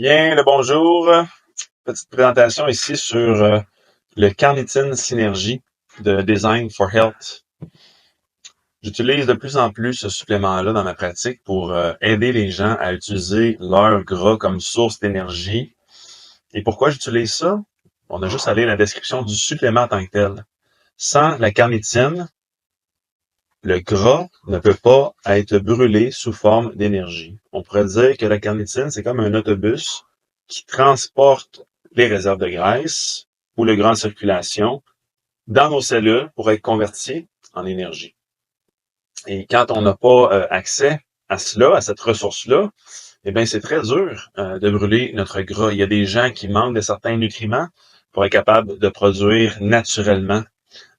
Bien, le bonjour. Petite présentation ici sur le Carnitine Synergie de Design for Health. J'utilise de plus en plus ce supplément-là dans ma pratique pour aider les gens à utiliser leur gras comme source d'énergie. Et pourquoi j'utilise ça? On a juste à lire la description du supplément en tant que tel. Sans la carnitine, le gras ne peut pas être brûlé sous forme d'énergie. On pourrait dire que la carnitine, c'est comme un autobus qui transporte les réserves de graisse ou le gras en circulation dans nos cellules pour être convertis en énergie. Et quand on n'a pas accès à cela, à cette ressource-là, eh bien, c'est très dur de brûler notre gras. Il y a des gens qui manquent de certains nutriments pour être capables de produire naturellement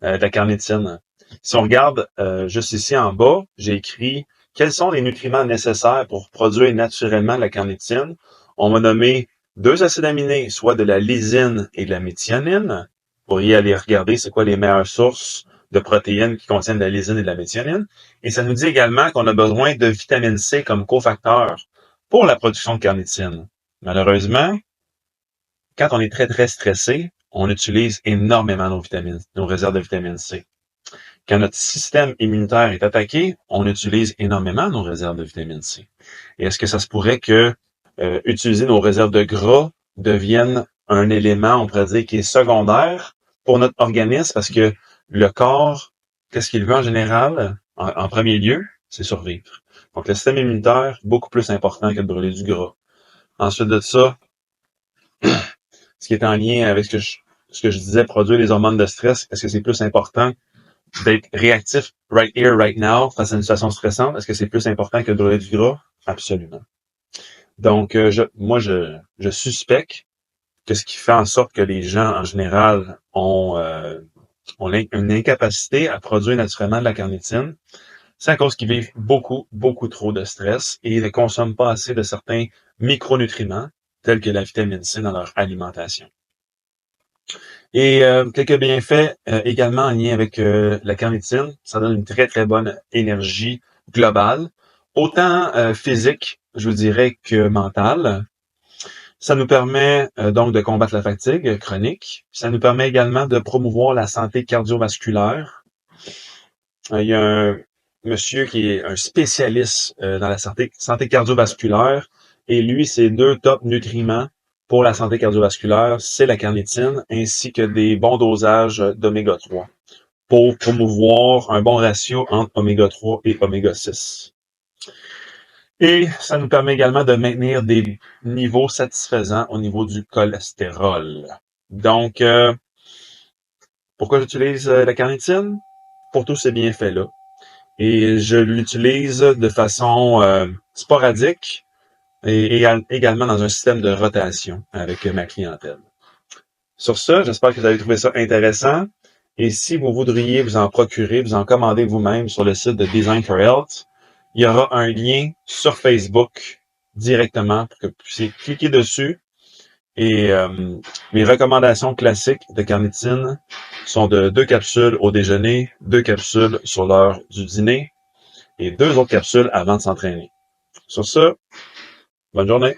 de la carnitine. Si on regarde juste ici en bas, j'ai écrit quels sont les nutriments nécessaires pour produire naturellement la carnitine. On m'a nommé 2 acides aminés, soit de la lysine et de la méthionine. Vous pourriez aller regarder c'est quoi les meilleures sources de protéines qui contiennent de la lysine et de la méthionine. Et ça nous dit également qu'on a besoin de vitamine C comme cofacteur pour la production de carnitine. Malheureusement, quand on est très, très stressé, on utilise énormément nos vitamines, nos réserves de vitamine C. Quand notre système immunitaire est attaqué, on utilise énormément nos réserves de vitamine C. Et est-ce que ça se pourrait que utiliser nos réserves de gras devienne un élément, on pourrait dire, qui est secondaire pour notre organisme parce que le corps, qu'est-ce qu'il veut en général, en premier lieu, c'est survivre. Donc le système immunitaire, beaucoup plus important que de brûler du gras. Ensuite de ça, ce qui est en lien avec ce que je disais, produire les hormones de stress, est-ce que c'est plus important d'être réactif right here, right now, face à une situation stressante? Est-ce que c'est plus important que de brûler du gras? Absolument. Donc, je suspecte que ce qui fait en sorte que les gens, en général, ont une incapacité à produire naturellement de la carnitine, c'est à cause qu'ils vivent beaucoup, beaucoup trop de stress et ils ne consomment pas assez de certains micronutriments, tels que la vitamine C dans leur alimentation. Et quelques bienfaits également en lien avec la carnitine. Ça donne une très, très bonne énergie globale, autant physique, je vous dirais, que mentale. Ça nous permet donc de combattre la fatigue chronique. Ça nous permet également de promouvoir la santé cardiovasculaire. Il y a un monsieur qui est un spécialiste dans la santé cardiovasculaire et lui, ses 2 top nutriments pour la santé cardiovasculaire, c'est la carnitine ainsi que des bons dosages d'oméga 3 pour promouvoir un bon ratio entre oméga 3 et oméga 6. Et ça nous permet également de maintenir des niveaux satisfaisants au niveau du cholestérol. Donc, pourquoi j'utilise la carnitine? Pour tous ces bienfaits-là. Et je l'utilise de façon sporadique et également dans un système de rotation avec ma clientèle. Sur ce, j'espère que vous avez trouvé ça intéressant. Et si vous voudriez vous en procurer, vous en commander vous-même sur le site de Design for Health, il y aura un lien sur Facebook directement pour que vous puissiez cliquer dessus. Et mes recommandations classiques de carnitine sont de 2 capsules au déjeuner, 2 capsules sur l'heure du dîner et 2 autres capsules avant de s'entraîner. Sur ce, bonne journée.